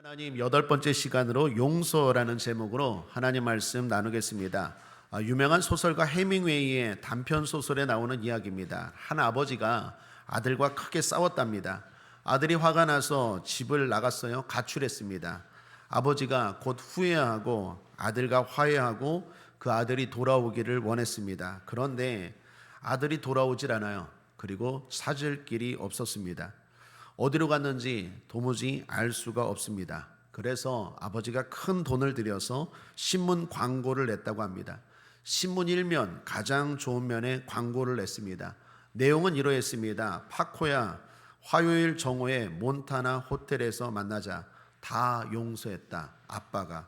하나님, 8번째 시간으로 용서라는 제목으로 하나님 말씀 나누겠습니다. 유명한 소설가 해밍웨이의 단편 소설에 나오는 이야기입니다. 한 아버지가 아들과 크게 싸웠답니다. 아들이 화가 나서 집을 나갔어요. 가출했습니다. 아버지가 곧 후회하고 아들과 화해하고 그 아들이 돌아오기를 원했습니다. 그런데 아들이 돌아오질 않아요. 그리고 찾을 길이 없었습니다. 어디로 갔는지 도무지 알 수가 없습니다. 그래서 아버지가 큰 돈을 들여서 신문 광고를 냈다고 합니다. 신문 1면, 가장 좋은 면에 광고를 냈습니다. 내용은 이러했습니다. 파코야, 화요일 정오에 몬타나 호텔에서 만나자. 다 용서했다, 아빠가.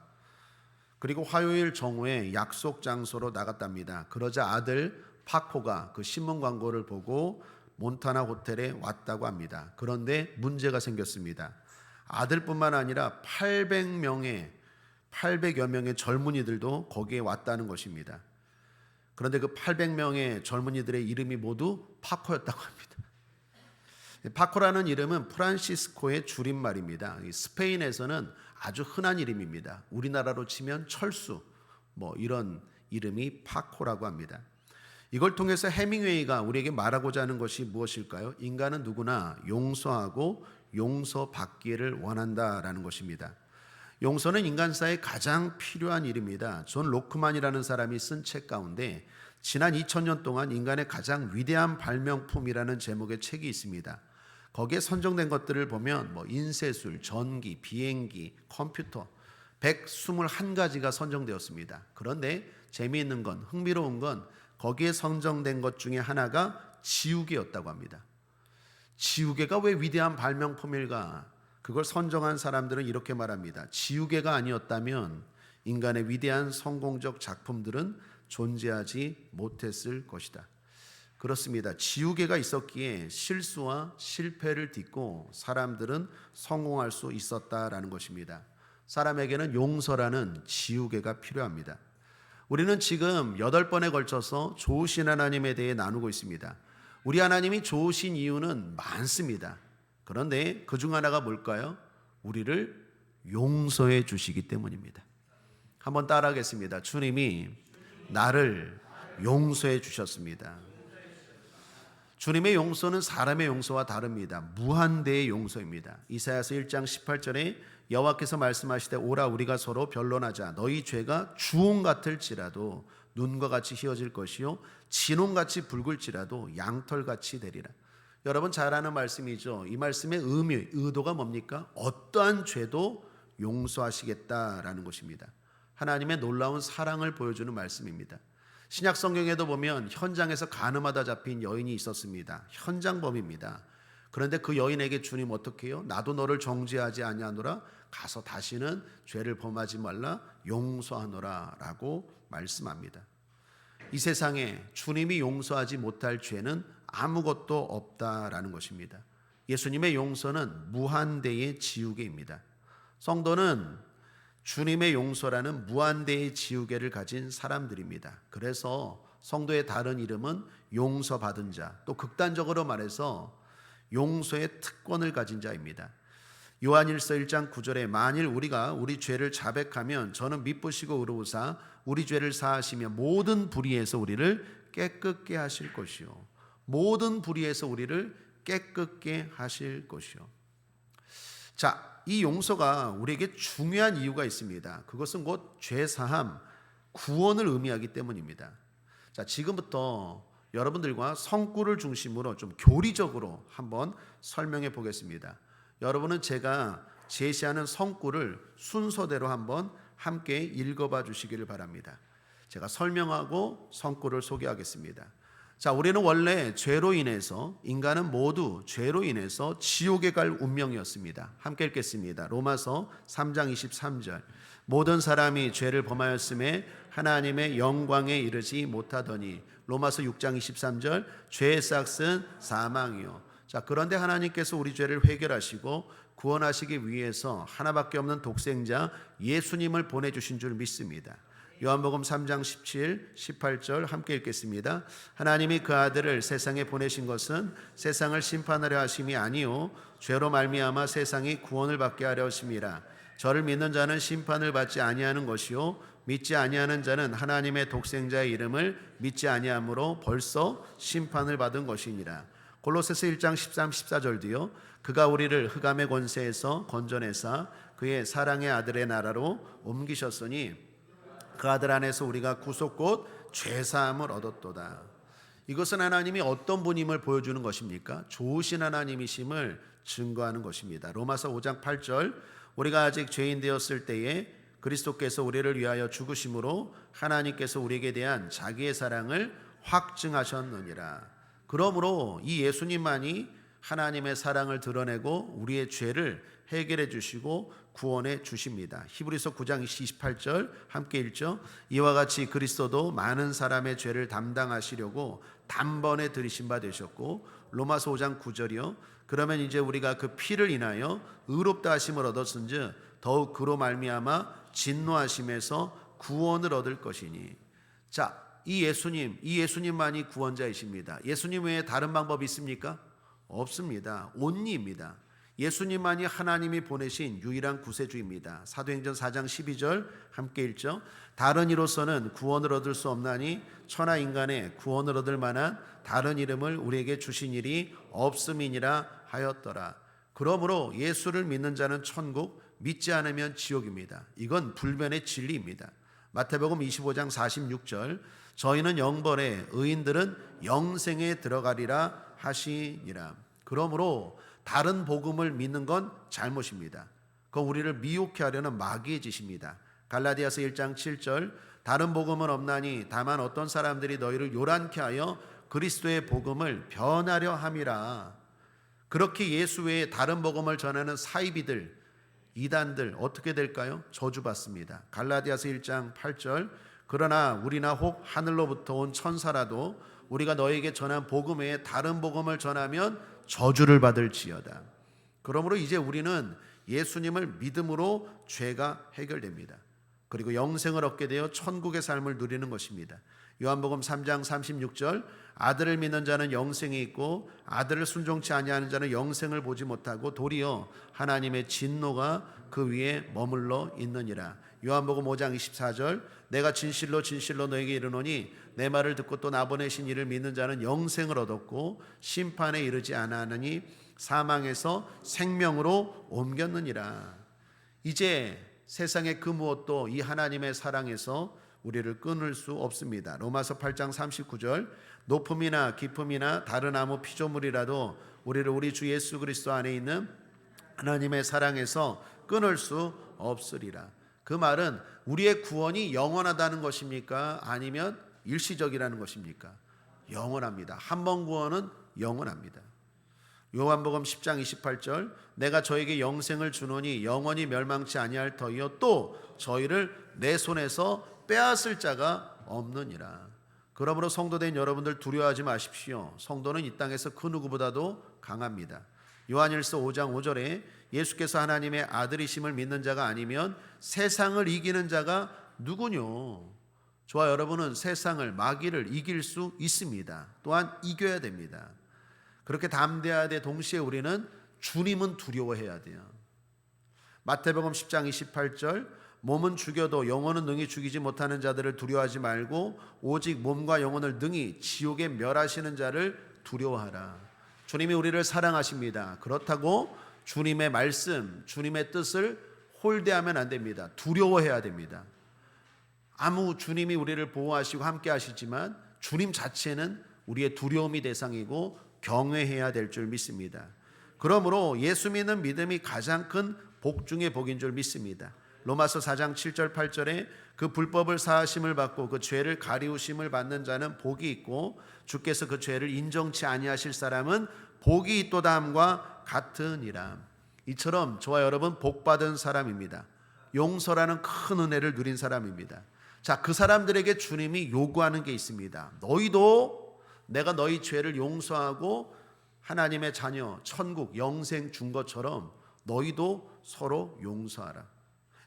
그리고 화요일 정오에 약속 장소로 나갔답니다. 그러자 아들 파코가 그 신문 광고를 보고 몬타나 호텔에 왔다고 합니다. 그런데 문제가 생겼습니다. 아들뿐만 아니라 800여 명의 젊은이들도 거기에 왔다는 것입니다. 그런데 그 800명의 젊은이들의 이름이 모두 파코였다고 합니다. 파코라는 이름은 프란시스코의 줄임말입니다. 스페인에서는 아주 흔한 이름입니다. 우리나라로 치면 철수, 이런 이름이 파코라고 합니다. 이걸 통해서 해밍웨이가 우리에게 말하고자 하는 것이 무엇일까요? 인간은 누구나 용서하고 용서받기를 원한다라는 것입니다. 용서는 인간사에 가장 필요한 일입니다. 존 로크만이라는 사람이 쓴 책 가운데 지난 2000년 동안 인간의 가장 위대한 발명품이라는 제목의 책이 있습니다. 거기에 선정된 것들을 보면 인쇄술, 전기, 비행기, 컴퓨터 121가지가 선정되었습니다. 그런데 재미있는 건, 흥미로운 건 거기에 선정된 것 중에 하나가 지우개였다고 합니다. 지우개가 왜 위대한 발명품일까? 그걸 선정한 사람들은 이렇게 말합니다. 지우개가 아니었다면 인간의 위대한 성공적 작품들은 존재하지 못했을 것이다. 그렇습니다. 지우개가 있었기에 실수와 실패를 딛고 사람들은 성공할 수 있었다라는 것입니다. 사람에게는 용서라는 지우개가 필요합니다. 우리는 지금 8번에 걸쳐서 좋으신 하나님에 대해 나누고 있습니다. 우리 하나님이 좋으신 이유는 많습니다. 그런데 그중 하나가 뭘까요? 우리를 용서해 주시기 때문입니다. 한번 따라하겠습니다. 주님이 나를 용서해 주셨습니다. 주님의 용서는 사람의 용서와 다릅니다. 무한대의 용서입니다. 이사야서 1장 18절에 여호와께서 말씀하시되 오라 우리가 서로 변론하자. 너희 죄가 주홍 같을지라도 눈과 같이 희어질 것이요 진홍같이 붉을지라도 양털같이 되리라. 여러분 잘 아는 말씀이죠. 이 말씀의 의도가 뭡니까? 어떠한 죄도 용서하시겠다라는 것입니다. 하나님의 놀라운 사랑을 보여주는 말씀입니다. 신약 성경에도 보면 현장에서 간음하다 잡힌 여인이 있었습니다. 현장범입니다. 그런데 그 여인에게 주님 어떻게 해요? 나도 너를 정죄하지 아니하노라. 가서 다시는 죄를 범하지 말라. 용서하노라 라고 말씀합니다. 이 세상에 주님이 용서하지 못할 죄는 아무것도 없다라는 것입니다. 예수님의 용서는 무한대의 지우개입니다. 성도는 주님의 용서라는 무한대의 지우개를 가진 사람들입니다. 그래서 성도의 다른 이름은 용서받은 자, 또 극단적으로 말해서 용서의 특권을 가진 자입니다. 요한일서 1장 9절에 만일 우리가 우리 죄를 자백하면 저는 미쁘시고 의로우사 우리 죄를 사하시며 모든 불의에서 우리를 깨끗게 하실 것이요 모든 불의에서 우리를 깨끗게 하실 것이요. 자, 이 용서가 우리에게 중요한 이유가 있습니다. 그것은 곧 죄사함, 구원을 의미하기 때문입니다. 자, 지금부터 여러분들과 성구를 중심으로 좀 교리적으로 한번 설명해 보겠습니다. 여러분은 제가 제시하는 성구를 순서대로 한번 함께 읽어봐 주시기를 바랍니다. 제가 설명하고 성구를 소개하겠습니다. 자, 우리는 원래 죄로 인해서 인간은 모두 죄로 인해서 지옥에 갈 운명이었습니다. 함께 읽겠습니다. 로마서 3장 23절 모든 사람이 죄를 범하였음에 하나님의 영광에 이르지 못하더니 로마서 6장 23절 죄의 싹은 사망이요. 자, 그런데 하나님께서 우리 죄를 해결하시고 구원하시기 위해서 하나밖에 없는 독생자 예수님을 보내주신 줄 믿습니다. 요한복음 3장 17, 18절 함께 읽겠습니다. 하나님이 그 아들을 세상에 보내신 것은 세상을 심판하려 하심이 아니요 죄로 말미암아 세상이 구원을 받게 하려 하심이라. 저를 믿는 자는 심판을 받지 아니하는 것이요 믿지 아니하는 자는 하나님의 독생자의 이름을 믿지 아니함으로 벌써 심판을 받은 것이니라. 골로새서 1장 13, 14절도요. 그가 우리를 흑암의 권세에서 건져내사 그의 사랑의 아들의 나라로 옮기셨으니 그 아들 안에서 우리가 구속 곧 죄사함을 얻었도다. 이것은 하나님이 어떤 분임을 보여주는 것입니까? 좋으신 하나님이심을 증거하는 것입니다. 로마서 5장 8절 우리가 아직 죄인 되었을 때에 그리스도께서 우리를 위하여 죽으심으로 하나님께서 우리에게 대한 자기의 사랑을 확증하셨느니라. 그러므로 이 예수님만이 하나님의 사랑을 드러내고 우리의 죄를 해결해 주시고 구원해 주십니다. 히브리서 9장 28절 함께 읽죠. 이와 같이 그리스도도 많은 사람의 죄를 담당하시려고 단번에 들이신 바 되셨고, 로마서 5장 9절이요. 그러면 이제 우리가 그 피를 인하여 의롭다 하심을 얻었은즉 더욱 그로 말미암아 진노하심에서 구원을 얻을 것이니. 자, 이 예수님만이 구원자이십니다. 예수님 외에 다른 방법이 있습니까? 없습니다. 온리입니다. 예수님만이 하나님이 보내신 유일한 구세주입니다. 사도행전 4장 12절 함께 읽죠. 다른 이로서는 구원을 얻을 수 없나니 천하 인간의 구원을 얻을 만한 다른 이름을 우리에게 주신 일이 없음이니라 하였더라. 그러므로 예수를 믿는 자는 천국, 믿지 않으면 지옥입니다. 이건 불변의 진리입니다. 마태복음 25장 46절 저희는 영벌에 의인들은 영생에 들어가리라 하시니라. 그러므로 다른 복음을 믿는 건 잘못입니다. 그건 우리를 미혹해 하려는 마귀의 짓입니다. 갈라디아서 1장 7절 다른 복음은 없나니 다만 어떤 사람들이 너희를 요란케 하여 그리스도의 복음을 변하려 함이라. 그렇게 예수 외에 다른 복음을 전하는 사이비들, 이단들 어떻게 될까요? 저주받습니다. 갈라디아서 1장 8절 그러나 우리나 혹 하늘로부터 온 천사라도 우리가 너에게 전한 복음 외에 다른 복음을 전하면 저주를 받을지어다. 그러므로 이제 우리는 예수님을 믿음으로 죄가 해결됩니다. 그리고 영생을 얻게 되어 천국의 삶을 누리는 것입니다. 요한복음 3장 36절 아들을 믿는 자는 영생이 있고 아들을 순종치 아니하는 자는 영생을 보지 못하고 도리어 하나님의 진노가 그 위에 머물러 있느니라. 요한복음 5장 24절 내가 진실로 진실로 너에게 이르노니 내 말을 듣고 또 나 보내신 이를 믿는 자는 영생을 얻었고 심판에 이르지 아니하느니 사망에서 생명으로 옮겼느니라. 이제 세상의 그 무엇도 이 하나님의 사랑에서 우리를 끊을 수 없습니다. 로마서 8장 39절 높음이나 깊음이나 다른 아무 피조물이라도 우리를 우리 주 예수 그리스도 안에 있는 하나님의 사랑에서 끊을 수 없으리라. 그 말은 우리의 구원이 영원하다는 것입니까? 아니면 일시적이라는 것입니까? 영원합니다. 한 번 구원은 영원합니다. 요한복음 10장 28절 내가 저에게 영생을 주노니 영원히 멸망치 아니할 터이요 또 저희를 내 손에서 빼앗을 자가 없느니라. 그러므로 성도된 여러분들 두려워하지 마십시오. 성도는 이 땅에서 그 누구보다도 강합니다. 요한일서 5장 5절에 예수께서 하나님의 아들이심을 믿는 자가 아니면 세상을 이기는 자가 누구뇨? 저와 여러분은 세상을 마귀를 이길 수 있습니다. 또한 이겨야 됩니다. 그렇게 담대해야 돼. 동시에 우리는 주님은 두려워해야 돼요. 마태복음 10장 28절 몸은 죽여도 영혼은 능히 죽이지 못하는 자들을 두려워하지 말고 오직 몸과 영혼을 능히 지옥에 멸하시는 자를 두려워하라. 주님이 우리를 사랑하십니다. 그렇다고 주님의 말씀, 주님의 뜻을 홀대하면 안 됩니다. 두려워해야 됩니다. 주님이 우리를 보호하시고 함께 하시지만 주님 자체는 우리의 두려움이 대상이고 경외해야 될 줄 믿습니다. 그러므로 예수 믿는 믿음이 가장 큰 복 중의 복인 줄 믿습니다. 로마서 4장 7절 8절에 그 불법을 사하심을 받고 그 죄를 가리우심을 받는 자는 복이 있고 주께서 그 죄를 인정치 아니하실 사람은 복이 있도다 함과 같으니라. 이처럼 저와 여러분 복받은 사람입니다. 용서라는 큰 은혜를 누린 사람입니다. 자, 그 사람들에게 주님이 요구하는 게 있습니다. 너희도 내가 너희 죄를 용서하고 하나님의 자녀 천국 영생 준 것처럼 너희도 서로 용서하라.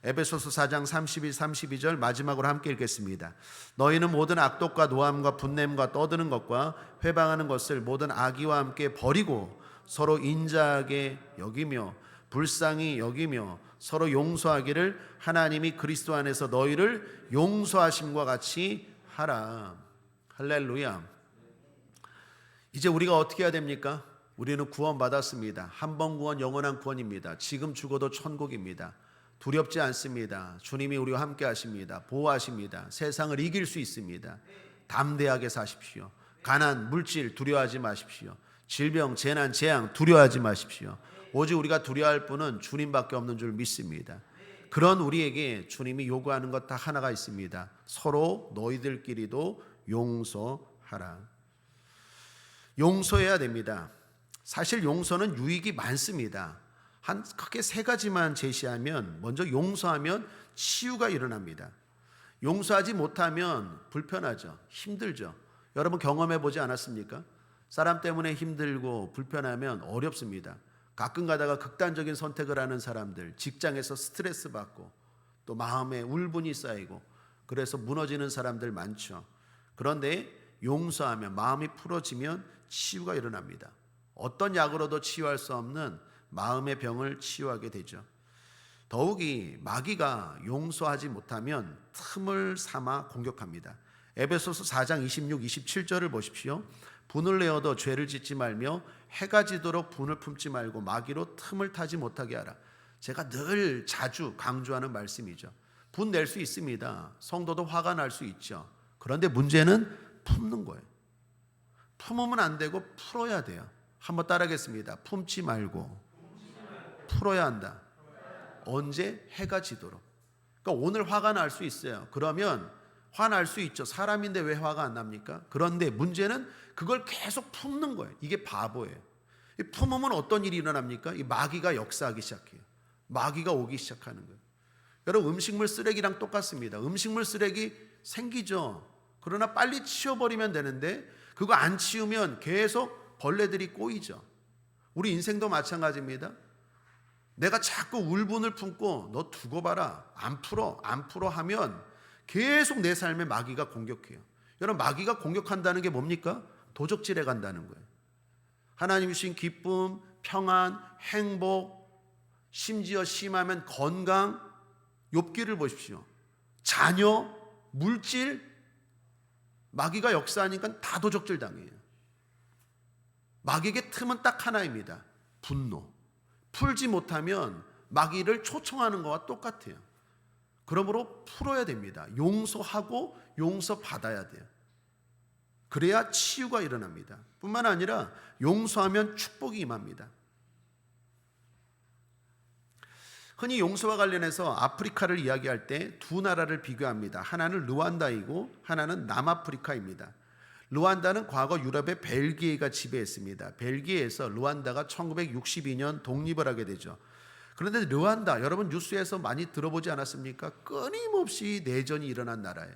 에베소서 4장 31, 32절 마지막으로 함께 읽겠습니다. 너희는 모든 악독과 노함과 분냄과 떠드는 것과 회방하는 것을 모든 악의와 함께 버리고 서로 인자하게 여기며 불쌍히 여기며 서로 용서하기를 하나님이 그리스도 안에서 너희를 용서하심과 같이 하라. 할렐루야. 이제 우리가 어떻게 해야 됩니까? 우리는 구원받았습니다. 한 번 구원 영원한 구원입니다. 지금 죽어도 천국입니다. 두렵지 않습니다. 주님이 우리와 함께 하십니다. 보호하십니다. 세상을 이길 수 있습니다. 담대하게 사십시오. 가난, 물질 두려워하지 마십시오. 질병, 재난, 재앙 두려워하지 마십시오. 오직 우리가 두려워할 분은 주님밖에 없는 줄 믿습니다. 그런 우리에게 주님이 요구하는 것 다 하나가 있습니다. 서로 너희들끼리도 용서하라. 용서해야 됩니다. 사실 용서는 유익이 많습니다. 한 크게 세 가지만 제시하면, 먼저 용서하면 치유가 일어납니다. 용서하지 못하면 불편하죠. 힘들죠. 여러분 경험해 보지 않았습니까? 사람 때문에 힘들고 불편하면 어렵습니다. 가끔 가다가 극단적인 선택을 하는 사람들, 직장에서 스트레스 받고 또 마음에 울분이 쌓이고 그래서 무너지는 사람들 많죠. 그런데 용서하면, 마음이 풀어지면 치유가 일어납니다. 어떤 약으로도 치유할 수 없는 마음의 병을 치유하게 되죠. 더욱이 마귀가 용서하지 못하면 틈을 삼아 공격합니다. 에베소서 4장 26, 27절을 보십시오. 분을 내어도 죄를 짓지 말며 해가 지도록 분을 품지 말고 마귀로 틈을 타지 못하게 하라. 제가 늘 자주 강조하는 말씀이죠. 분 낼 수 있습니다. 성도도 화가 날 수 있죠. 그런데 문제는 품는 거예요. 품으면 안 되고 풀어야 돼요. 한번 따라하겠습니다. 품지 말고 풀어야 한다. 언제? 해가 지도록. 그러니까 오늘 화가 날 수 있어요. 그러면 화날 수 있죠. 사람인데 왜 화가 안 납니까? 그런데 문제는 그걸 계속 품는 거예요. 이게 바보예요. 품으면 어떤 일이 일어납니까? 이 마귀가 역사하기 시작해요. 마귀가 오기 시작하는 거예요. 여러분 음식물 쓰레기랑 똑같습니다. 음식물 쓰레기 생기죠. 그러나 빨리 치워버리면 되는데 그거 안 치우면 계속 벌레들이 꼬이죠. 우리 인생도 마찬가지입니다. 내가 자꾸 울분을 품고 너 두고 봐라, 안 풀어 하면 계속 내 삶에 마귀가 공격해요. 여러분 마귀가 공격한다는 게 뭡니까? 도적질해 간다는 거예요. 하나님이 주신 기쁨, 평안, 행복, 심지어 심하면 건강, 욥기를 보십시오. 자녀, 물질, 마귀가 역사하니까 다 도적질 당해요. 마귀에게 틈은 딱 하나입니다. 분노. 풀지 못하면 마귀를 초청하는 것과 똑같아요. 그러므로 풀어야 됩니다. 용서하고 용서받아야 돼요. 그래야 치유가 일어납니다. 뿐만 아니라 용서하면 축복이 임합니다. 흔히 용서와 관련해서 아프리카를 이야기할 때 두 나라를 비교합니다. 하나는 르완다이고 하나는 남아프리카입니다. 르완다는 과거 유럽의 벨기에가 지배했습니다. 벨기에에서 르완다가 1962년 독립을 하게 되죠. 그런데 르완다, 여러분 뉴스에서 많이 들어보지 않았습니까? 끊임없이 내전이 일어난 나라예요.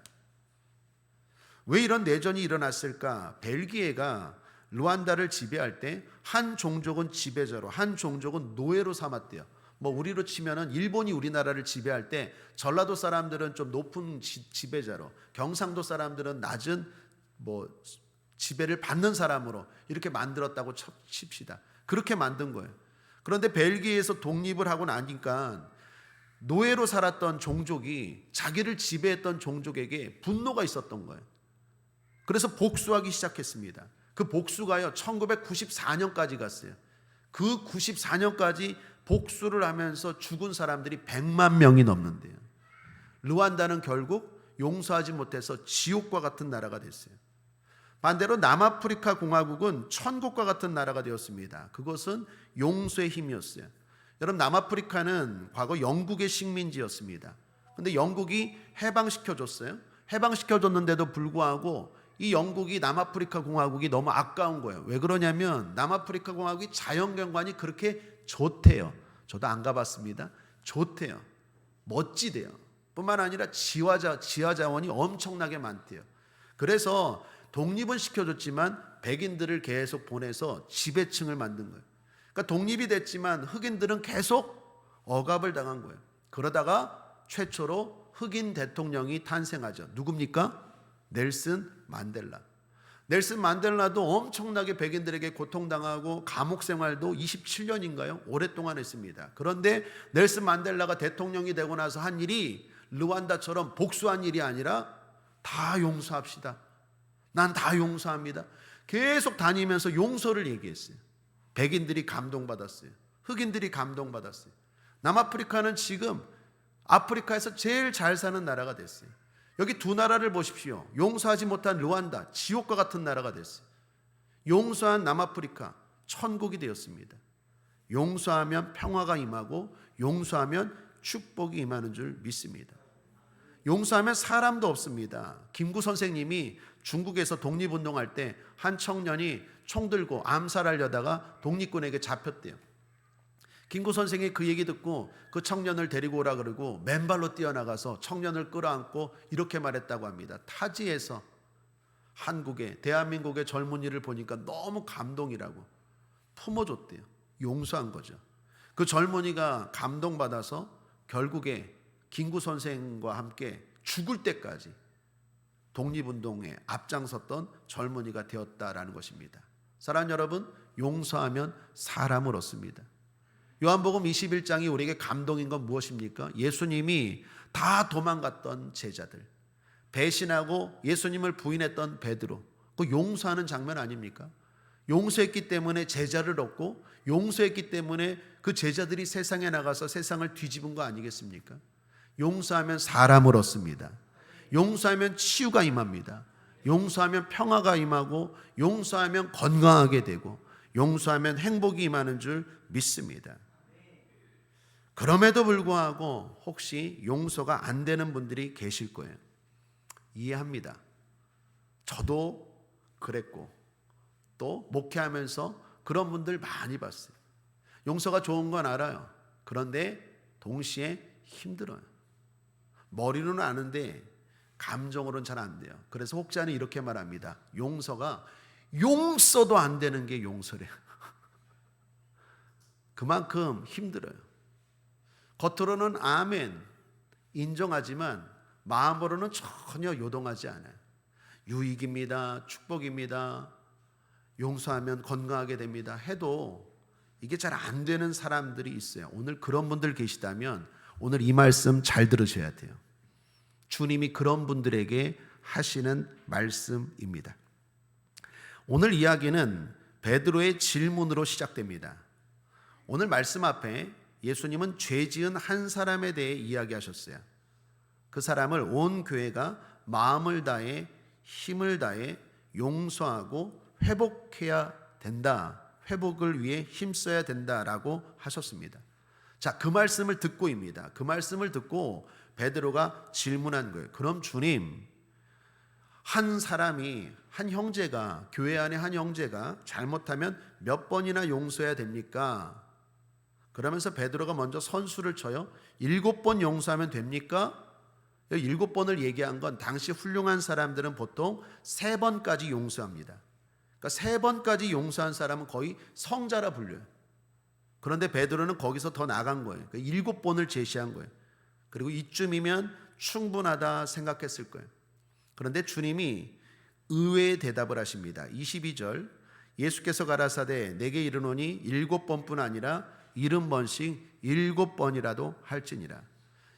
왜 이런 내전이 일어났을까? 벨기에가 르완다를 지배할 때 한 종족은 지배자로, 한 종족은 노예로 삼았대요. 우리로 치면은 일본이 우리나라를 지배할 때 전라도 사람들은 좀 높은 지배자로, 경상도 사람들은 낮은 지배를 받는 사람으로 이렇게 만들었다고 칩시다. 그렇게 만든 거예요. 그런데 벨기에에서 독립을 하고 나니까 노예로 살았던 종족이 자기를 지배했던 종족에게 분노가 있었던 거예요. 그래서 복수하기 시작했습니다. 그 복수가요 1994년까지 갔어요. 그 94년까지 복수를 하면서 죽은 사람들이 100만 명이 넘는데요. 르완다는 결국 용서하지 못해서 지옥과 같은 나라가 됐어요. 반대로 남아프리카 공화국은 천국과 같은 나라가 되었습니다. 그것은 용서의 힘이었어요. 여러분 남아프리카는 과거 영국의 식민지였습니다. 그런데 영국이 해방시켜줬어요. 해방시켜줬는데도 불구하고 이 영국이 남아프리카 공화국이 너무 아까운 거예요. 왜 그러냐면 남아프리카 공화국이 자연경관이 그렇게 좋대요. 저도 안 가봤습니다. 좋대요. 멋지대요. 뿐만 아니라 지하자원이 엄청나게 많대요. 그래서 독립은 시켜줬지만 백인들을 계속 보내서 지배층을 만든 거예요. 그러니까 독립이 됐지만 흑인들은 계속 억압을 당한 거예요. 그러다가 최초로 흑인 대통령이 탄생하죠. 누굽니까? 넬슨 만델라. 넬슨 만델라도 엄청나게 백인들에게 고통당하고 감옥 생활도 27년인가요? 오랫동안 했습니다. 그런데 넬슨 만델라가 대통령이 되고 나서 한 일이 르완다처럼 복수한 일이 아니라 다 용서합시다. 난 다 용서합니다. 계속 다니면서 용서를 얘기했어요. 백인들이 감동받았어요. 흑인들이 감동받았어요. 남아프리카는 지금 아프리카에서 제일 잘 사는 나라가 됐어요. 여기 두 나라를 보십시오. 용서하지 못한 르완다, 지옥과 같은 나라가 됐어요. 용서한 남아프리카, 천국이 되었습니다. 용서하면 평화가 임하고 용서하면 축복이 임하는 줄 믿습니다. 용서하면 사람도 없습니다. 김구 선생님이 중국에서 독립운동할 때 한 청년이 총 들고 암살하려다가 독립군에게 잡혔대요. 김구 선생이 그 얘기 듣고 그 청년을 데리고 오라 그러고 맨발로 뛰어나가서 청년을 끌어안고 이렇게 말했다고 합니다. 타지에서 한국의 대한민국의 젊은이를 보니까 너무 감동이라고 품어줬대요. 용서한 거죠. 그 젊은이가 감동받아서 결국에 김구 선생과 함께 죽을 때까지 독립운동에 앞장섰던 젊은이가 되었다라는 것입니다. 사랑하는 여러분, 용서하면 사람을 얻습니다. 요한복음 21장이 우리에게 감동인 건 무엇입니까? 예수님이 다 도망갔던 제자들, 배신하고 예수님을 부인했던 베드로, 그 용서하는 장면 아닙니까? 용서했기 때문에 제자를 얻고 용서했기 때문에 그 제자들이 세상에 나가서 세상을 뒤집은 거 아니겠습니까? 용서하면 사람을 얻습니다. 용서하면 치유가 임합니다. 용서하면 평화가 임하고 용서하면 건강하게 되고 용서하면 행복이 임하는 줄 믿습니다. 그럼에도 불구하고 혹시 용서가 안 되는 분들이 계실 거예요. 이해합니다. 저도 그랬고 또 목회하면서 그런 분들 많이 봤어요. 용서가 좋은 건 알아요. 그런데 동시에 힘들어요. 머리로는 아는데 감정으로는 잘 안 돼요. 그래서 혹자는 이렇게 말합니다. 용서가 용서도 안 되는 게 용서래요. 그만큼 힘들어요. 겉으로는 아멘 인정하지만 마음으로는 전혀 요동하지 않아요. 유익입니다. 축복입니다. 용서하면 건강하게 됩니다. 해도 이게 잘 안 되는 사람들이 있어요. 오늘 그런 분들 계시다면 오늘 이 말씀 잘 들으셔야 돼요. 주님이 그런 분들에게 하시는 말씀입니다. 오늘 이야기는 베드로의 질문으로 시작됩니다. 오늘 말씀 앞에 예수님은 죄 지은 한 사람에 대해 이야기하셨어요. 그 사람을 온 교회가 마음을 다해 힘을 다해 용서하고 회복해야 된다. 회복을 위해 힘써야 된다라고 하셨습니다. 자, 그 말씀을 듣고입니다. 그 말씀을 듣고 베드로가 질문한 거예요. 그럼 주님, 한 사람이, 한 형제가, 교회 안에 한 형제가 잘못하면 몇 번이나 용서해야 됩니까? 그러면서 베드로가 먼저 선수를 쳐요. 7번 용서하면 됩니까? 7번을 얘기한 건 당시 훌륭한 사람들은 보통 3번까지 용서합니다. 그러니까 3번까지 용서한 사람은 거의 성자라 불려요. 그런데 베드로는 거기서 더 나간 거예요. 7번을 제시한 거예요. 그리고 이쯤이면 충분하다 생각했을 거예요. 그런데 주님이 의외의 대답을 하십니다. 22절, 예수께서 가라사대 내게 이르노니 7번뿐 아니라 70번씩 7번이라도 할지니라.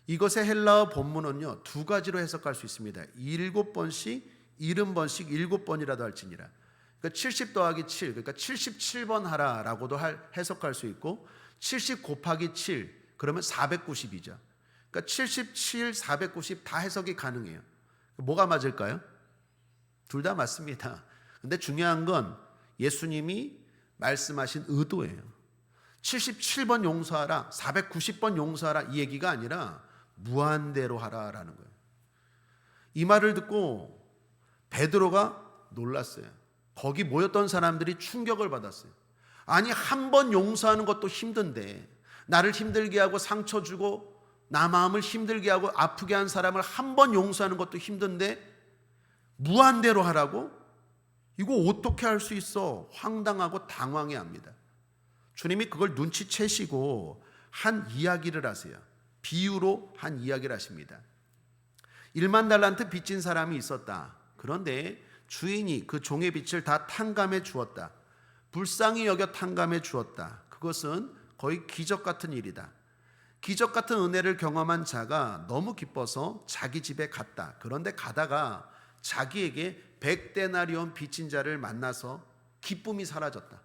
이것의 헬라어 본문은요 2가지로 해석할 수 있습니다. 7번씩 70번씩 7번이라도 할지니라. 그러니까 70 더하기 7, 그러니까 77번 하라라고도 해석할 수 있고 70 곱하기 7 그러면 490이죠. 그러니까 77, 490 다 해석이 가능해요. 뭐가 맞을까요? 둘 다 맞습니다. 근데 중요한 건 예수님이 말씀하신 의도예요. 77번 용서하라, 490번 용서하라 이 얘기가 아니라 무한대로 하라라는 거예요. 이 말을 듣고 베드로가 놀랐어요. 거기 모였던 사람들이 충격을 받았어요. 아니, 한 번 용서하는 것도 힘든데 나를 힘들게 하고 상처 주고 나 마음을 힘들게 하고 아프게 한 사람을 한 번 용서하는 것도 힘든데 무한대로 하라고? 이거 어떻게 할 수 있어? 황당하고 당황해합니다. 주님이 그걸 눈치채시고 한 이야기를 하세요. 비유로 한 이야기를 하십니다. 1만 달란트 빚진 사람이 있었다. 그런데 주인이 그 종의 빚을 다 탕감해 주었다. 불쌍히 여겨 탕감해 주었다. 그것은 거의 기적 같은 일이다. 기적 같은 은혜를 경험한 자가 너무 기뻐서 자기 집에 갔다. 그런데 가다가 자기에게 100데나리온 빚진 자를 만나서 기쁨이 사라졌다.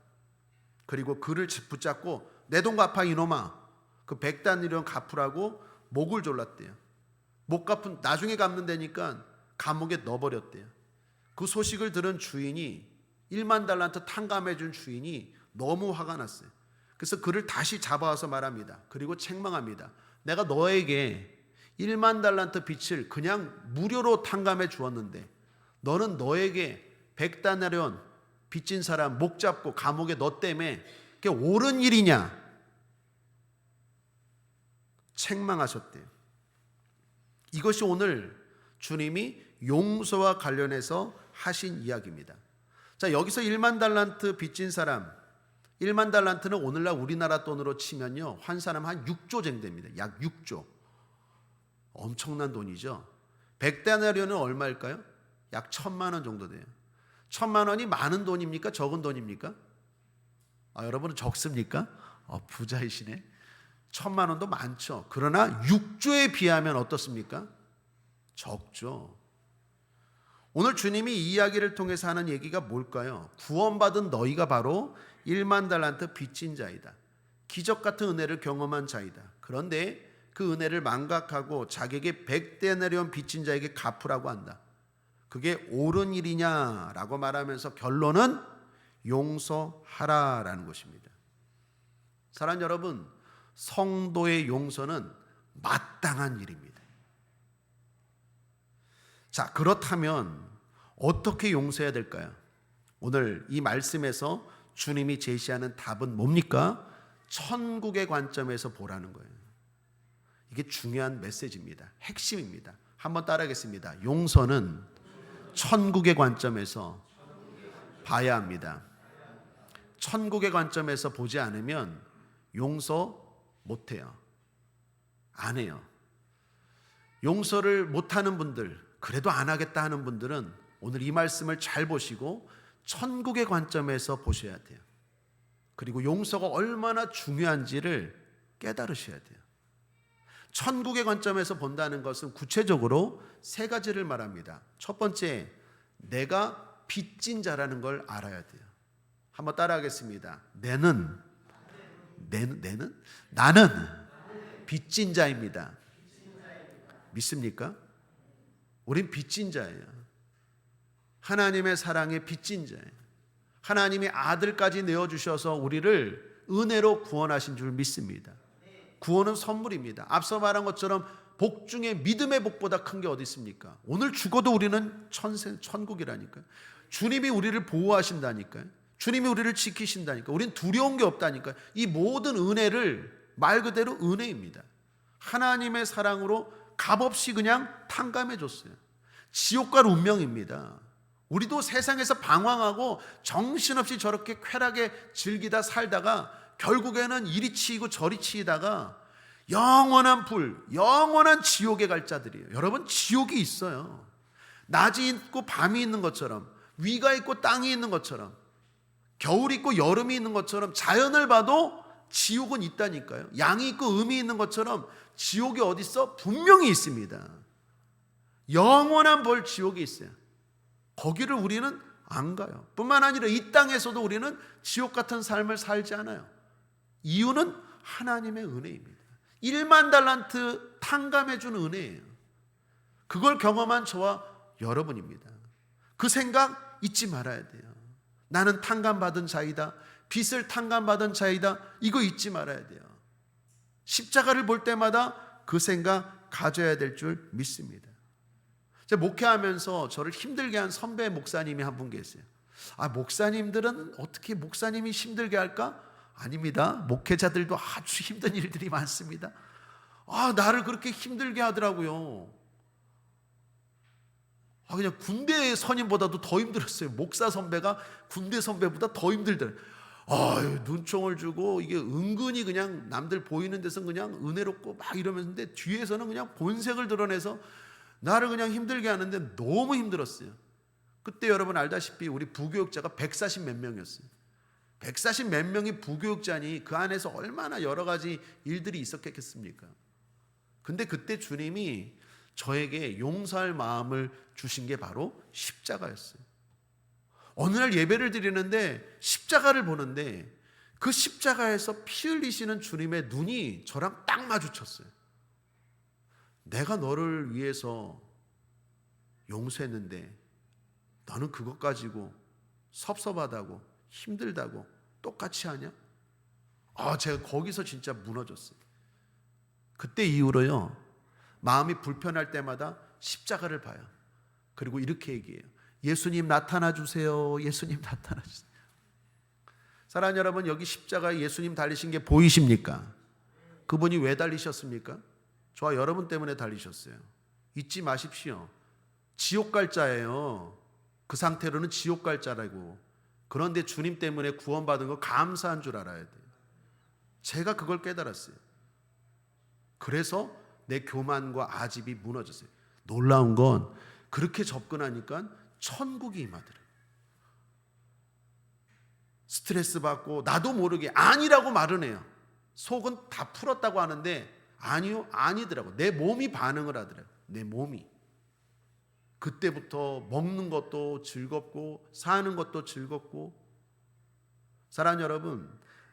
그리고 그를 붙잡고 내 돈 갚아 이놈아. 그 100데나리온 갚으라고 목을 졸랐대요. 못 갚은 나중에 갚는 데니까 감옥에 넣어버렸대요. 그 소식을 들은 주인이 1만 달란트 탕감해 준 주인이 너무 화가 났어요. 그래서 그를 다시 잡아와서 말합니다. 그리고 책망합니다. 내가 너에게 1만 달란트 빚을 그냥 무료로 탕감해 주었는데 너는 너에게 100데나리온 빚진 사람 목 잡고 감옥에 너 때문에 그게 옳은 일이냐? 책망하셨대요. 이것이 오늘 주님이 용서와 관련해서 하신 이야기입니다. 자, 여기서 1만 달란트 빚진 사람, 1만 달란트는 오늘날 우리나라 돈으로 치면요, 한 사람 한 6조 정도 됩니다. 약 6조. 엄청난 돈이죠. 100데나리온은 얼마일까요? 약 1,000만 원 정도 돼요. 1,000만 원이 많은 돈입니까? 적은 돈입니까? 여러분은 적습니까? 부자이시네. 1,000만 원도 많죠. 그러나 6조에 비하면 어떻습니까? 적죠. 오늘 주님이 이 이야기를 통해서 하는 얘기가 뭘까요? 구원받은 너희가 바로 1만 달란트 빚진 자이다. 기적 같은 은혜를 경험한 자이다. 그런데 그 은혜를 망각하고 자기에게 100데나리온 빚진 자에게 갚으라고 한다. 그게 옳은 일이냐라고 말하면서 결론은 용서하라라는 것입니다. 사랑하는 여러분, 성도의 용서는 마땅한 일입니다. 자, 그렇다면 어떻게 용서해야 될까요? 오늘 이 말씀에서 주님이 제시하는 답은 뭡니까? 천국의 관점에서 보라는 거예요. 이게 중요한 메시지입니다. 핵심입니다. 한번 따라하겠습니다. 용서는 천국의 관점에서 봐야 합니다. 천국의 관점에서 보지 않으면 용서 못해요. 안 해요. 용서를 못하는 분들, 그래도 안 하겠다 하는 분들은 오늘 이 말씀을 잘 보시고 천국의 관점에서 보셔야 돼요. 그리고 용서가 얼마나 중요한지를 깨달으셔야 돼요. 천국의 관점에서 본다는 것은 구체적으로 세 가지를 말합니다. 첫 번째, 내가 빚진 자라는 걸 알아야 돼요. 한번 따라하겠습니다. 나는 빚진 자입니다. 믿습니까? 우린 빚진 자예요. 하나님의 사랑에 빚진 자예요. 하나님이 아들까지 내어주셔서 우리를 은혜로 구원하신 줄 믿습니다. 구원은 선물입니다. 앞서 말한 것처럼 복 중에 믿음의 복보다 큰 게 어디 있습니까? 오늘 죽어도 우리는 천국이라니까요. 주님이 우리를 보호하신다니까요. 주님이 우리를 지키신다니까요. 우린 두려운 게 없다니까요. 이 모든 은혜를 말 그대로 은혜입니다. 하나님의 사랑으로 값없이 그냥 탕감해 줬어요. 지옥 갈 운명입니다. 우리도 세상에서 방황하고 정신없이 저렇게 쾌락에 즐기다 살다가 결국에는 이리 치이고 저리 치이다가 영원한 불, 영원한 지옥에 갈 자들이에요. 여러분, 지옥이 있어요. 낮이 있고 밤이 있는 것처럼, 위가 있고 땅이 있는 것처럼, 겨울이 있고 여름이 있는 것처럼 자연을 봐도 지옥은 있다니까요. 양이 있고 음이 있는 것처럼 지옥이 어디 있어? 분명히 있습니다. 영원한 벌 지옥이 있어요. 거기를 우리는 안 가요. 뿐만 아니라 이 땅에서도 우리는 지옥 같은 삶을 살지 않아요. 이유는 하나님의 은혜입니다. 1만 달란트 탕감해 준 은혜예요. 그걸 경험한 저와 여러분입니다. 그 생각 잊지 말아야 돼요. 나는 탕감받은 자이다. 빚을 탕감받은 자이다. 이거 잊지 말아야 돼요. 십자가를 볼 때마다 그 생각 가져야 될 줄 믿습니다. 제가 목회하면서 저를 힘들게 한 선배 목사님이 한 분 계세요. 목사님들은 어떻게 목사님이 힘들게 할까? 아닙니다. 목회자들도 아주 힘든 일들이 많습니다. 나를 그렇게 힘들게 하더라고요. 그냥 군대 선임보다도 더 힘들었어요. 목사 선배가 군대 선배보다 더 힘들더라고요. 눈총을 주고 이게 은근히 그냥 남들 보이는 데서 그냥 은혜롭고 막 이러면서 뒤에서는 그냥 본색을 드러내서 나를 그냥 힘들게 하는데 너무 힘들었어요. 그때 여러분 알다시피 우리 부교육자가 140 몇 명이었어요. 140 몇 명이 부교육자니 그 안에서 얼마나 여러 가지 일들이 있었겠습니까? 근데 그때 주님이 저에게 용서할 마음을 주신 게 바로 십자가였어요. 어느 날 예배를 드리는데 십자가를 보는데 그 십자가에서 피 흘리시는 주님의 눈이 저랑 딱 마주쳤어요. 내가 너를 위해서 용서했는데 너는 그것 가지고 섭섭하다고 힘들다고 똑같이 하냐? 제가 거기서 진짜 무너졌어요. 그때 이후로요, 마음이 불편할 때마다 십자가를 봐요. 그리고 이렇게 얘기해요. 예수님 나타나 주세요. 예수님 나타나 주세요. 사랑하는 여러분, 여기 십자가에 예수님 달리신 게 보이십니까? 그분이 왜 달리셨습니까? 저와 여러분 때문에 달리셨어요. 잊지 마십시오. 지옥 갈 자예요. 그 상태로는 지옥 갈 자라고. 그런데 주님 때문에 구원받은 거 감사한 줄 알아야 돼요. 제가 그걸 깨달았어요. 그래서 내 교만과 아집이 무너졌어요. 놀라운 건 그렇게 접근하니까 천국이 임하더래요. 스트레스 받고 나도 모르게 아니라고 말은 해요. 속은 다 풀었다고 하는데 아니요, 아니더라고. 내 몸이 반응을 하더라고요. 내 몸이. 그때부터 먹는 것도 즐겁고 사는 것도 즐겁고. 사랑하는 여러분,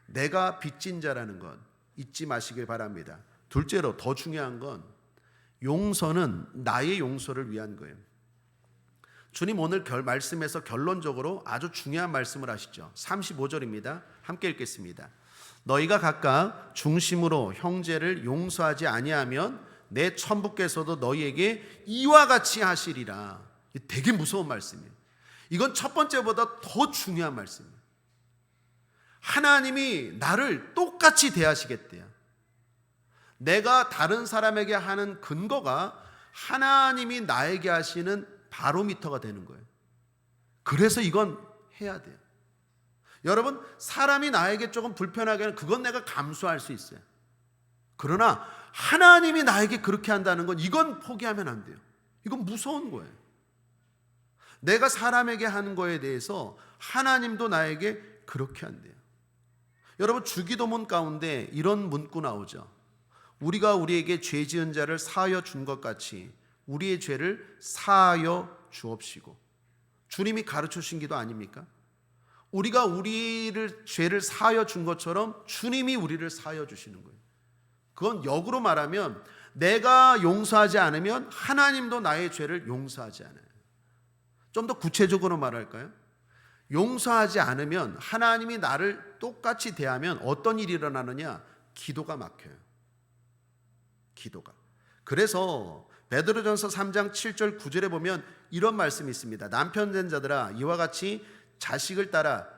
내가 빚진 자라는 것 잊지 마시길 바랍니다. 둘째로 더 중요한 건 용서는 나의 용서를 위한 거예요. 주님 오늘 말씀에서 결론적으로 아주 중요한 말씀을 하시죠. 35절입니다. 함께 읽겠습니다. 너희가 각각 중심으로 형제를 용서하지 아니하면 내 천부께서도 너희에게 이와 같이 하시리라. 되게 무서운 말씀이에요. 이건 첫 번째보다 더 중요한 말씀이에요. 하나님이 나를 똑같이 대하시겠대요. 내가 다른 사람에게 하는 근거가 하나님이 나에게 하시는 바로미터가 되는 거예요. 그래서 이건 해야 돼요. 여러분, 사람이 나에게 조금 불편하게 하면 그건 내가 감수할 수 있어요. 그러나 하나님이 나에게 그렇게 한다는 건 이건 포기하면 안 돼요. 이건 무서운 거예요. 내가 사람에게 하는 거에 대해서 하나님도 나에게 그렇게 한대요. 여러분, 주기도문 가운데 이런 문구 나오죠. 우리가 우리에게 죄 지은 자를 사하여 준 것 같이 우리의 죄를 사하여 주옵시고. 주님이 가르쳐 주신 기도 아닙니까? 우리가 우리를 죄를 사하여 준 것처럼 주님이 우리를 사하여 주시는 거예요. 그건 역으로 말하면 내가 용서하지 않으면 하나님도 나의 죄를 용서하지 않아요. 좀 더 구체적으로 말할까요? 용서하지 않으면 하나님이 나를 똑같이 대하면 어떤 일이 일어나느냐? 기도가 막혀요. 기도가. 그래서 베드로전서 3장 7절 9절에 보면 이런 말씀이 있습니다. 남편 된 자들아 이와 같이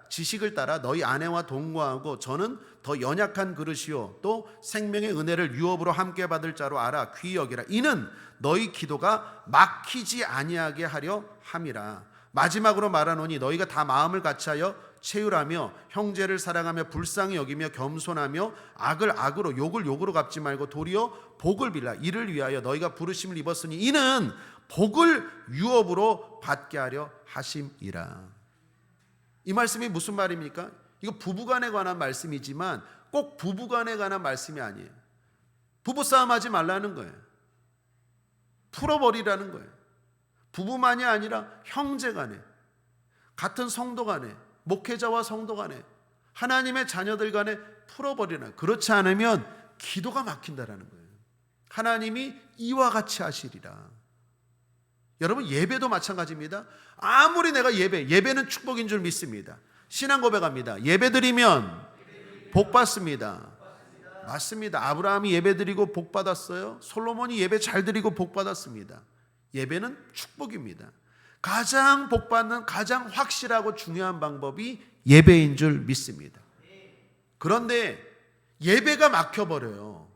지식을 따라 너희 아내와 동거하고 저는 더 연약한 그릇이요 또 생명의 은혜를 유업으로 함께 받을 자로 알아 귀히 여기라. 이는 너희 기도가 막히지 아니하게 하려 함이라. 마지막으로 말하노니 너희가 다 마음을 같이하여 채율하며 형제를 사랑하며 불쌍히 여기며 겸손하며 악을 악으로 욕을 욕으로 갚지 말고 도리어 복을 빌라. 이를 위하여 너희가 부르심을 입었으니 이는 복을 유업으로 받게 하려 하심이라. 이 말씀이 무슨 말입니까? 이거 부부간에 관한 말씀이지만 꼭 부부간에 관한 말씀이 아니에요. 부부싸움 하지 말라는 거예요. 풀어버리라는 거예요. 부부만이 아니라 형제간에, 같은 성도 간에, 목회자와 성도 간에, 하나님의 자녀들 간에 풀어버리나. 그렇지 않으면 기도가 막힌다라는 거예요. 하나님이 이와 같이 하시리라. 여러분, 예배도 마찬가지입니다. 아무리 내가 예배는 축복인 줄 믿습니다. 신앙 고백합니다. 예배 드리면 복 받습니다. 맞습니다. 아브라함이 예배 드리고 복 받았어요. 솔로몬이 예배 잘 드리고 복 받았습니다. 예배는 축복입니다. 가장 복 받는 가장 확실하고 중요한 방법이 예배인 줄 믿습니다. 그런데 예배가 막혀버려요.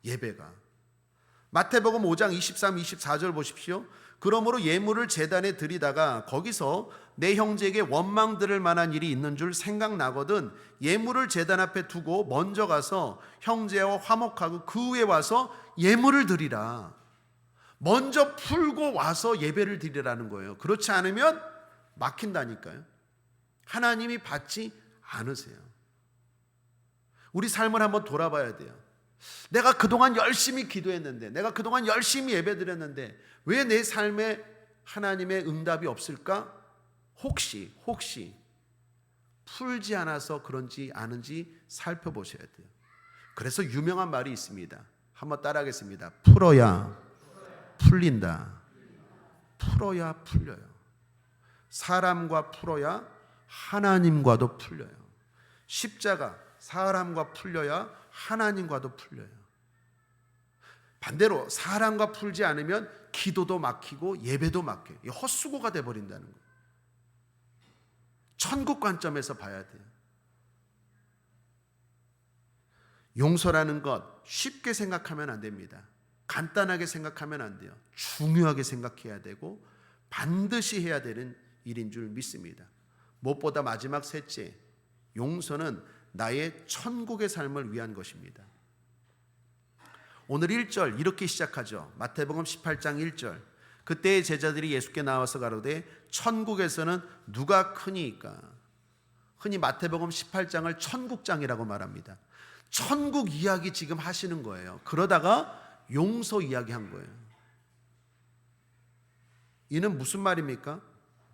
예배가. 마태복음 5장 23, 24절 보십시오. 그러므로 예물을 제단에 드리다가 거기서 내 형제에게 원망 들을 만한 일이 있는 줄 생각나거든 예물을 제단 앞에 두고 먼저 가서 형제와 화목하고 그 후에 와서 예물을 드리라. 먼저 풀고 와서 예배를 드리라는 거예요. 그렇지 않으면 막힌다니까요. 하나님이 받지 않으세요. 우리 삶을 한번 돌아봐야 돼요. 내가 그동안 열심히 기도했는데, 내가 그동안 열심히 예배드렸는데 왜 내 삶에 하나님의 응답이 없을까? 혹시 풀지 않아서 그런지 아는지 살펴보셔야 돼요. 그래서 유명한 말이 있습니다. 한번 따라하겠습니다. 풀어야 풀린다. 풀어야 풀려요. 사람과 풀어야 하나님과도 풀려요. 십자가, 사람과 풀려야 하나님과도 풀려요. 반대로 사람과 풀지 않으면 기도도 막히고 예배도 막혀요. 헛수고가 돼버린다는 거예요. 천국 관점에서 봐야 돼요. 용서라는 것 쉽게 생각하면 안 됩니다. 간단하게 생각하면 안 돼요. 중요하게 생각해야 되고 반드시 해야 되는 일인 줄 믿습니다. 무엇보다 마지막 셋째, 용서는 나의 천국의 삶을 위한 것입니다. 오늘 1절 이렇게 시작하죠. 마태복음 18장 1절. 그때의 제자들이 예수께 나와서 가로되 천국에서는 누가 크니이까? 흔히 마태복음 18장을 천국장이라고 말합니다. 천국 이야기 지금 하시는 거예요. 그러다가 용서 이야기한 거예요. 이는 무슨 말입니까?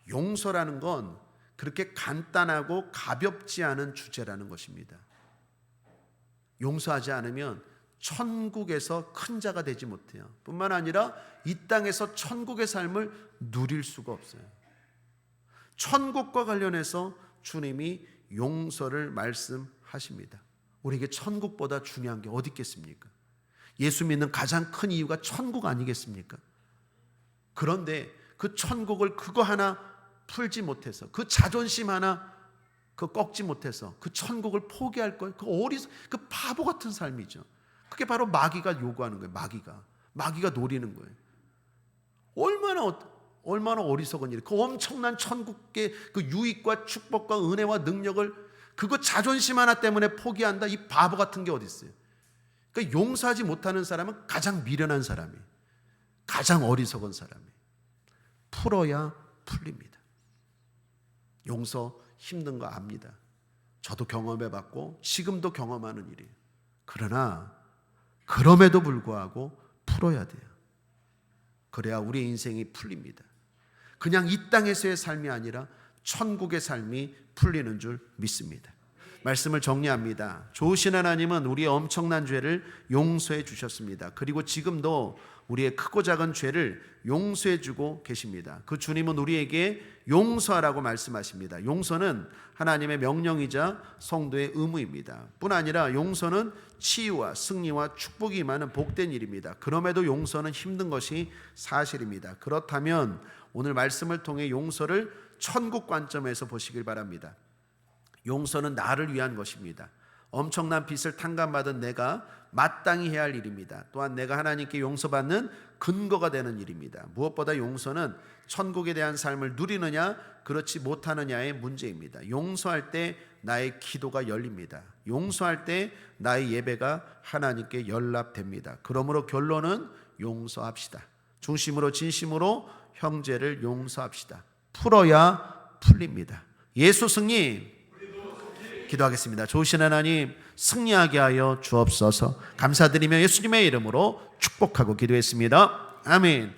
용서라는 건 그렇게 간단하고 가볍지 않은 주제라는 것입니다. 용서하지 않으면 천국에서 큰 자가 되지 못해요. 뿐만 아니라 이 땅에서 천국의 삶을 누릴 수가 없어요. 천국과 관련해서 주님이 용서를 말씀하십니다. 우리에게 천국보다 중요한 게 어디 있겠습니까? 예수 믿는 가장 큰 이유가 천국 아니겠습니까? 그런데 그 천국을 그거 하나 풀지 못해서, 그 자존심 하나 꺾지 못해서 그 천국을 포기할 걸, 그 바보 같은 삶이죠. 그게 바로 마귀가 요구하는 거예요. 마귀가 노리는 거예요. 얼마나 어리석은 일. 그 엄청난 천국의 그 유익과 축복과 은혜와 능력을 그거 자존심 하나 때문에 포기한다. 이 바보 같은 게 어디 있어요? 그러니까 용서하지 못하는 사람은 가장 미련한 사람이에요. 가장 어리석은 사람이에요. 풀어야 풀립니다. 용서 힘든 거 압니다. 저도 경험해봤고 지금도 경험하는 일이에요. 그러나 그럼에도 불구하고 풀어야 돼요. 그래야 우리의 인생이 풀립니다. 그냥 이 땅에서의 삶이 아니라 천국의 삶이 풀리는 줄 믿습니다. 말씀을 정리합니다. 좋으신 하나님은 우리의 엄청난 죄를 용서해 주셨습니다. 그리고 지금도 우리의 크고 작은 죄를 용서해 주고 계십니다. 그 주님은 우리에게 용서하라고 말씀하십니다. 용서는 하나님의 명령이자 성도의 의무입니다. 뿐 아니라 용서는 치유와 승리와 축복이 임하는 복된 일입니다. 그럼에도 용서는 힘든 것이 사실입니다. 그렇다면 오늘 말씀을 통해 용서를 천국 관점에서 보시길 바랍니다. 용서는 나를 위한 것입니다. 엄청난 빚을 탕감받은 내가 마땅히 해야 할 일입니다. 또한 내가 하나님께 용서받는 근거가 되는 일입니다. 무엇보다 용서는 천국에 대한 삶을 누리느냐 그렇지 못하느냐의 문제입니다. 용서할 때 나의 기도가 열립니다. 용서할 때 나의 예배가 하나님께 연락됩니다. 그러므로 결론은 용서합시다. 중심으로 진심으로 형제를 용서합시다. 풀어야 풀립니다. 예수 승리. 기도하겠습니다. 좋으신 하나님, 승리하게 하여 주옵소서. 감사드리며 예수님의 이름으로 축복하고 기도했습니다. 아멘.